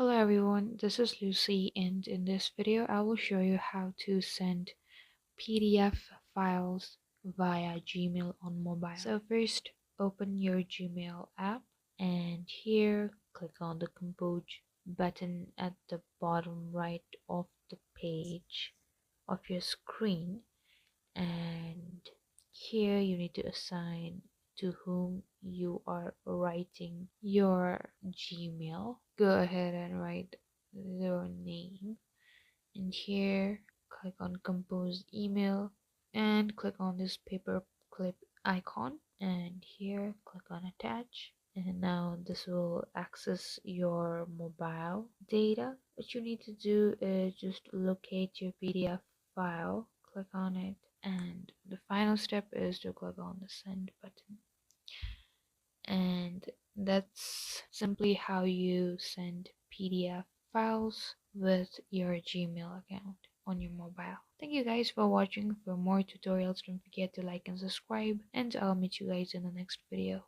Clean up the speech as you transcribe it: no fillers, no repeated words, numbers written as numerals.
Hello everyone, this is Lucy, and in this video I will show you how to send PDF files via Gmail on mobile. So first, open your Gmail app, and here click on the Compose button at the bottom right of the page of your screen, and here you need to assign to whom you are writing your Gmail. Go ahead and write your name, and here click on compose email and click on this paper clip icon, and here click on attach, and now this will access your mobile data. What you need to do is just locate your PDF file, click on it, and the final step is to click on the send button. And that's simply how you send PDF files with your Gmail account on your mobile. Thank you guys for watching. For more tutorials, don't forget to like and subscribe, and I'll meet you guys in the next video.